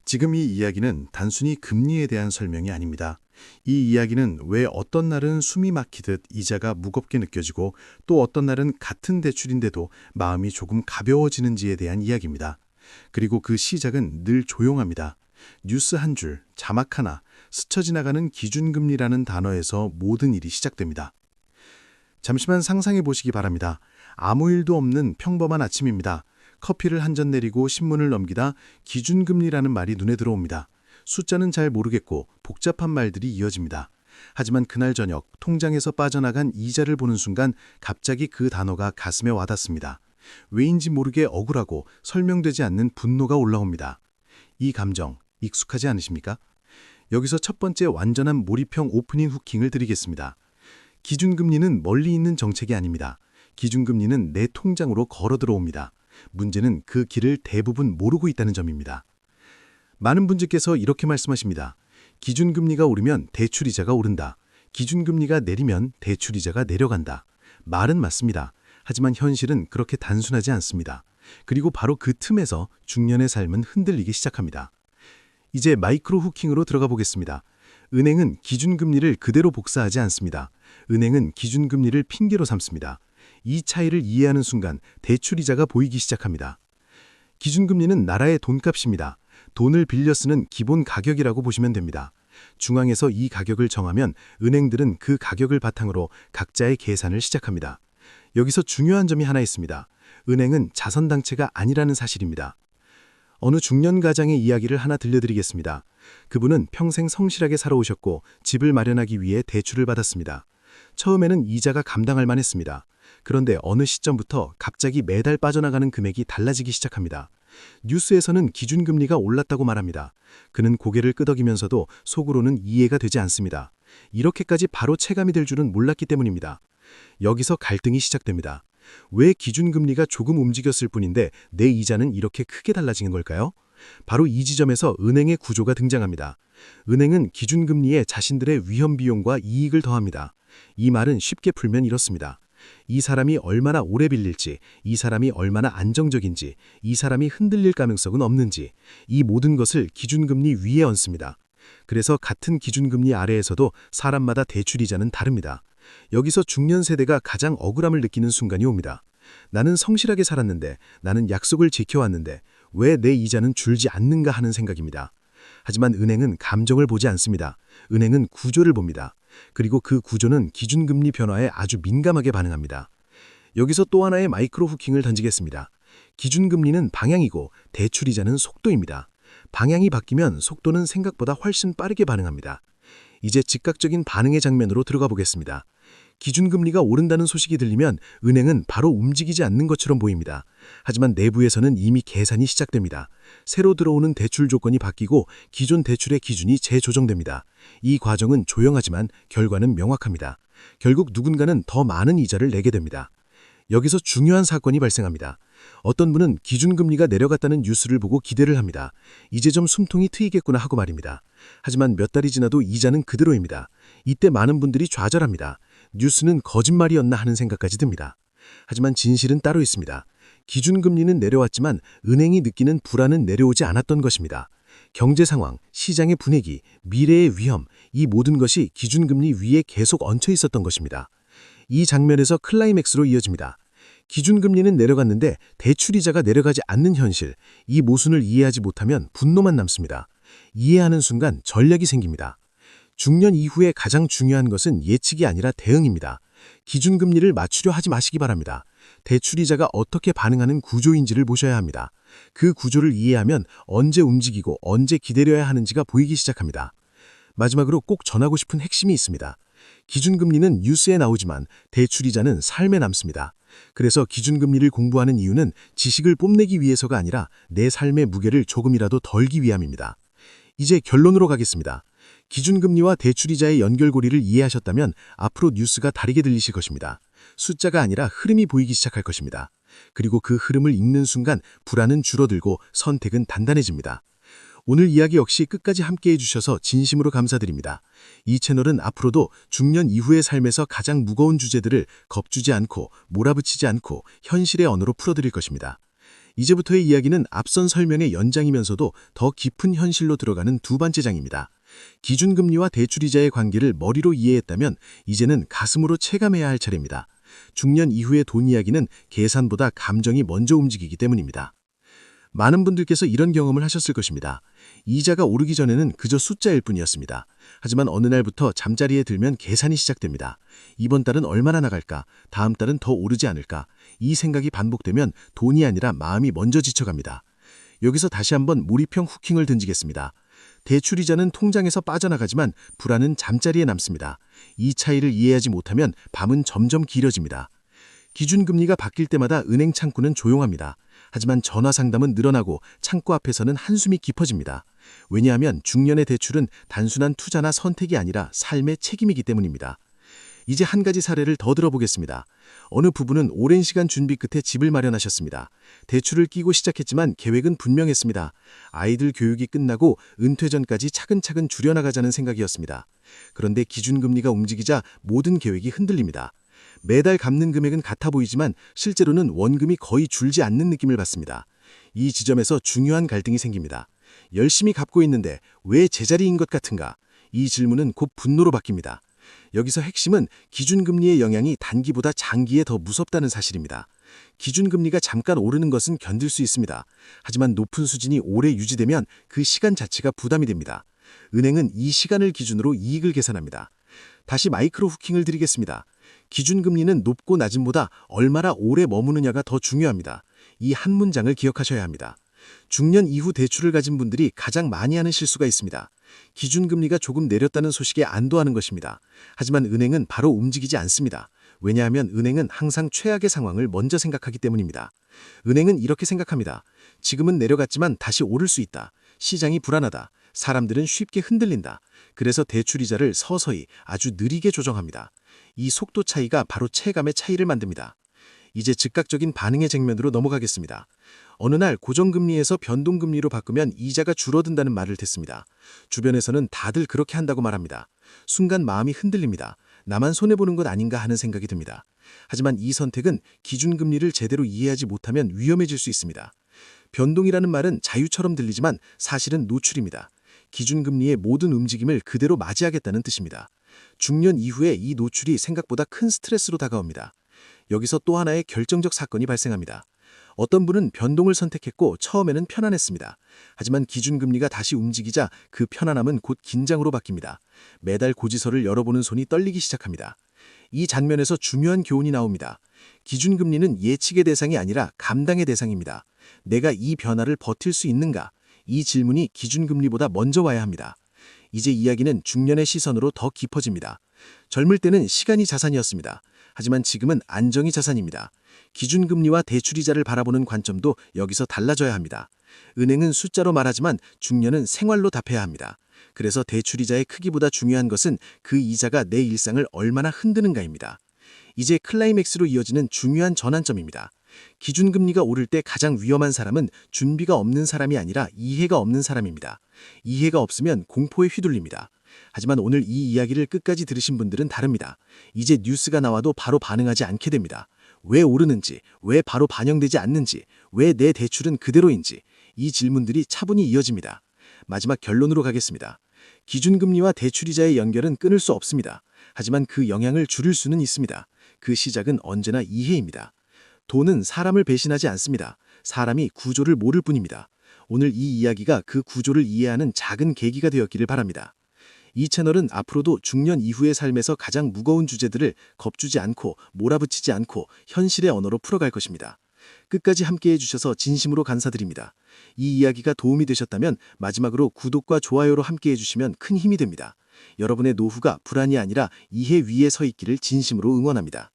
지금 이 이야기는 단순히 금리에 대한 설명이 아닙니다. 이 이야기는 왜 어떤 날은 숨이 막히듯 이자가 무겁게 느껴지고 또 어떤 날은 같은 대출인데도 마음이 조금 가벼워지는지에 대한 이야기입니다. 그리고 그 시작은 늘 조용합니다. 뉴스 한 줄, 자막 하나, 스쳐 지나가는 기준금리라는 단어에서 모든 일이 시작됩니다. 잠시만 상상해 보시기 바랍니다. 아무 일도 없는 평범한 아침입니다. 커피를 한 잔 내리고 신문을 넘기다 기준금리라는 말이 눈에 들어옵니다. 숫자는 잘 모르겠고 복잡한 말들이 이어집니다. 하지만 그날 저녁 통장에서 빠져나간 이자를 보는 순간 갑자기 그 단어가 가슴에 와닿습니다. 왜인지 모르게 억울하고 설명되지 않는 분노가 올라옵니다. 이 감정 익숙하지 않으십니까? 여기서 첫 번째 완전한 몰입형 오프닝 후킹을 드리겠습니다. 기준금리는 멀리 있는 정책이 아닙니다. 기준금리는 내 통장으로 걸어 들어옵니다. 문제는 그 길을 대부분 모르고 있다는 점입니다. 많은 분들께서 이렇게 말씀하십니다. 기준금리가 오르면 대출이자가 오른다. 기준금리가 내리면 대출이자가 내려간다. 말은 맞습니다. 하지만 현실은 그렇게 단순하지 않습니다. 그리고 바로 그 틈에서 중년의 삶은 흔들리기 시작합니다. 이제 마이크로 후킹으로 들어가 보겠습니다. 은행은 기준금리를 그대로 복사하지 않습니다. 은행은 기준금리를 핑계로 삼습니다. 이 차이를 이해하는 순간 대출이자가 보이기 시작합니다. 기준금리는 나라의 돈값입니다. 돈을 빌려 쓰는 기본 가격이라고 보시면 됩니다. 중앙에서 이 가격을 정하면 은행들은 그 가격을 바탕으로 각자의 계산을 시작합니다. 여기서 중요한 점이 하나 있습니다. 은행은 자선당체가 아니라는 사실입니다. 어느 중년 가장의 이야기를 하나 들려드리겠습니다. 그분은 평생 성실하게 살아오셨고 집을 마련하기 위해 대출을 받았습니다. 처음에는 이자가 감당할 만했습니다. 그런데 어느 시점부터 갑자기 매달 빠져나가는 금액이 달라지기 시작합니다. 뉴스에서는 기준금리가 올랐다고 말합니다. 그는 고개를 끄덕이면서도 속으로는 이해가 되지 않습니다. 이렇게까지 바로 체감이 될 줄은 몰랐기 때문입니다. 여기서 갈등이 시작됩니다. 왜 기준금리가 조금 움직였을 뿐인데 내 이자는 이렇게 크게 달라지는 걸까요? 바로 이 지점에서 은행의 구조가 등장합니다. 은행은 기준금리에 자신들의 위험비용과 이익을 더합니다. 이 말은 쉽게 풀면 이렇습니다. 이 사람이 얼마나 오래 빌릴지, 이 사람이 얼마나 안정적인지, 이 사람이 흔들릴 가능성은 없는지, 이 모든 것을 기준금리 위에 얹습니다. 그래서 같은 기준금리 아래에서도 사람마다 대출이자는 다릅니다. 여기서 중년 세대가 가장 억울함을 느끼는 순간이 옵니다. 나는 성실하게 살았는데, 나는 약속을 지켜왔는데 왜 내 이자는 줄지 않는가 하는 생각입니다. 하지만 은행은 감정을 보지 않습니다. 은행은 구조를 봅니다. 그리고 그 구조는 기준금리 변화에 아주 민감하게 반응합니다. 여기서 또 하나의 마이크로 후킹을 던지겠습니다. 기준금리는 방향이고 대출이자는 속도입니다. 방향이 바뀌면 속도는 생각보다 훨씬 빠르게 반응합니다. 이제 즉각적인 반응의 장면으로 들어가 보겠습니다. 기준금리가 오른다는 소식이 들리면 은행은 바로 움직이지 않는 것처럼 보입니다. 하지만 내부에서는 이미 계산이 시작됩니다. 새로 들어오는 대출 조건이 바뀌고 기존 대출의 기준이 재조정됩니다. 이 과정은 조용하지만 결과는 명확합니다. 결국 누군가는 더 많은 이자를 내게 됩니다. 여기서 중요한 사건이 발생합니다. 어떤 분은 기준금리가 내려갔다는 뉴스를 보고 기대를 합니다. 이제 좀 숨통이 트이겠구나 하고 말입니다. 하지만 몇 달이 지나도 이자는 그대로입니다. 이때 많은 분들이 좌절합니다. 뉴스는 거짓말이었나 하는 생각까지 듭니다. 하지만 진실은 따로 있습니다. 기준금리는 내려왔지만 은행이 느끼는 불안은 내려오지 않았던 것입니다. 경제 상황, 시장의 분위기, 미래의 위험, 이 모든 것이 기준금리 위에 계속 얹혀 있었던 것입니다. 이 장면에서 클라이맥스로 이어집니다. 기준금리는 내려갔는데 대출이자가 내려가지 않는 현실, 이 모순을 이해하지 못하면 분노만 남습니다. 이해하는 순간 전략이 생깁니다. 중년 이후에 가장 중요한 것은 예측이 아니라 대응입니다. 기준금리를 맞추려 하지 마시기 바랍니다. 대출이자가 어떻게 반응하는 구조인지를 보셔야 합니다. 그 구조를 이해하면 언제 움직이고 언제 기다려야 하는지가 보이기 시작합니다. 마지막으로 꼭 전하고 싶은 핵심이 있습니다. 기준금리는 뉴스에 나오지만 대출이자는 삶에 남습니다. 그래서 기준금리를 공부하는 이유는 지식을 뽐내기 위해서가 아니라 내 삶의 무게를 조금이라도 덜기 위함입니다. 이제 결론으로 가겠습니다. 기준금리와 대출이자의 연결고리를 이해하셨다면 앞으로 뉴스가 다르게 들리실 것입니다. 숫자가 아니라 흐름이 보이기 시작할 것입니다. 그리고 그 흐름을 읽는 순간 불안은 줄어들고 선택은 단단해집니다. 오늘 이야기 역시 끝까지 함께해 주셔서 진심으로 감사드립니다. 이 채널은 앞으로도 중년 이후의 삶에서 가장 무거운 주제들을 겁주지 않고 몰아붙이지 않고 현실의 언어로 풀어드릴 것입니다. 이제부터의 이야기는 앞선 설명의 연장이면서도 더 깊은 현실로 들어가는 두 번째 장입니다. 기준금리와 대출이자의 관계를 머리로 이해했다면 이제는 가슴으로 체감해야 할 차례입니다. 중년 이후의 돈 이야기는 계산보다 감정이 먼저 움직이기 때문입니다. 많은 분들께서 이런 경험을 하셨을 것입니다. 이자가 오르기 전에는 그저 숫자일 뿐이었습니다. 하지만 어느 날부터 잠자리에 들면 계산이 시작됩니다. 이번 달은 얼마나 나갈까? 다음 달은 더 오르지 않을까? 이 생각이 반복되면 돈이 아니라 마음이 먼저 지쳐갑니다. 여기서 다시 한번 몰입형 후킹을 던지겠습니다. 대출이자는 통장에서 빠져나가지만 불안은 잠자리에 남습니다. 이 차이를 이해하지 못하면 밤은 점점 길어집니다. 기준금리가 바뀔 때마다 은행 창구는 조용합니다. 하지만 전화 상담은 늘어나고 창구 앞에서는 한숨이 깊어집니다. 왜냐하면 중년의 대출은 단순한 투자나 선택이 아니라 삶의 책임이기 때문입니다. 이제 한 가지 사례를 더 들어보겠습니다. 어느 부부는 오랜 시간 준비 끝에 집을 마련하셨습니다. 대출을 끼고 시작했지만 계획은 분명했습니다. 아이들 교육이 끝나고 은퇴 전까지 차근차근 줄여나가자는 생각이었습니다. 그런데 기준금리가 움직이자 모든 계획이 흔들립니다. 매달 갚는 금액은 같아 보이지만 실제로는 원금이 거의 줄지 않는 느낌을 받습니다. 이 지점에서 중요한 갈등이 생깁니다. 열심히 갚고 있는데 왜 제자리인 것 같은가? 이 질문은 곧 분노로 바뀝니다. 여기서 핵심은 기준금리의 영향이 단기보다 장기에 더 무섭다는 사실입니다. 기준금리가 잠깐 오르는 것은 견딜 수 있습니다. 하지만 높은 수준이 오래 유지되면 그 시간 자체가 부담이 됩니다. 은행은 이 시간을 기준으로 이익을 계산합니다. 다시 마이크로 후킹을 드리겠습니다. 기준금리는 높고 낮음보다 얼마나 오래 머무느냐가 더 중요합니다. 이 한 문장을 기억하셔야 합니다. 중년 이후 대출을 가진 분들이 가장 많이 하는 실수가 있습니다. 기준금리가 조금 내렸다는 소식에 안도하는 것입니다. 하지만 은행은 바로 움직이지 않습니다. 왜냐하면 은행은 항상 최악의 상황을 먼저 생각하기 때문입니다. 은행은 이렇게 생각합니다. 지금은 내려갔지만 다시 오를 수 있다. 시장이 불안하다. 사람들은 쉽게 흔들린다. 그래서 대출이자를 서서히 아주 느리게 조정합니다. 이 속도 차이가 바로 체감의 차이를 만듭니다. 이제 즉각적인 반응의 장면으로 넘어가겠습니다. 어느 날 고정금리에서 변동금리로 바꾸면 이자가 줄어든다는 말을 듣습니다. 주변에서는 다들 그렇게 한다고 말합니다. 순간 마음이 흔들립니다. 나만 손해보는 것 아닌가 하는 생각이 듭니다. 하지만 이 선택은 기준금리를 제대로 이해하지 못하면 위험해질 수 있습니다. 변동이라는 말은 자유처럼 들리지만 사실은 노출입니다. 기준금리의 모든 움직임을 그대로 맞이하겠다는 뜻입니다. 중년 이후에 이 노출이 생각보다 큰 스트레스로 다가옵니다. 여기서 또 하나의 결정적 사건이 발생합니다. 어떤 분은 변동을 선택했고 처음에는 편안했습니다. 하지만 기준금리가 다시 움직이자 그 편안함은 곧 긴장으로 바뀝니다. 매달 고지서를 열어보는 손이 떨리기 시작합니다. 이 장면에서 중요한 교훈이 나옵니다. 기준금리는 예측의 대상이 아니라 감당의 대상입니다. 내가 이 변화를 버틸 수 있는가? 이 질문이 기준금리보다 먼저 와야 합니다. 이제 이야기는 중년의 시선으로 더 깊어집니다. 젊을 때는 시간이 자산이었습니다. 하지만 지금은 안정이 자산입니다. 기준금리와 대출이자를 바라보는 관점도 여기서 달라져야 합니다. 은행은 숫자로 말하지만 중년은 생활로 답해야 합니다. 그래서 대출이자의 크기보다 중요한 것은 그 이자가 내 일상을 얼마나 흔드는가입니다. 이제 클라이맥스로 이어지는 중요한 전환점입니다. 기준금리가 오를 때 가장 위험한 사람은 준비가 없는 사람이 아니라 이해가 없는 사람입니다. 이해가 없으면 공포에 휘둘립니다. 하지만 오늘 이 이야기를 끝까지 들으신 분들은 다릅니다. 이제 뉴스가 나와도 바로 반응하지 않게 됩니다. 왜 오르는지, 왜 바로 반영되지 않는지, 왜 내 대출은 그대로인지 이 질문들이 차분히 이어집니다. 마지막 결론으로 가겠습니다. 기준금리와 대출이자의 연결은 끊을 수 없습니다. 하지만 그 영향을 줄일 수는 있습니다. 그 시작은 언제나 이해입니다. 돈은 사람을 배신하지 않습니다. 사람이 구조를 모를 뿐입니다. 오늘 이 이야기가 그 구조를 이해하는 작은 계기가 되었기를 바랍니다. 이 채널은 앞으로도 중년 이후의 삶에서 가장 무거운 주제들을 겁주지 않고 몰아붙이지 않고 현실의 언어로 풀어갈 것입니다. 끝까지 함께해 주셔서 진심으로 감사드립니다. 이 이야기가 도움이 되셨다면 마지막으로 구독과 좋아요로 함께해 주시면 큰 힘이 됩니다. 여러분의 노후가 불안이 아니라 이해 위에 서 있기를 진심으로 응원합니다.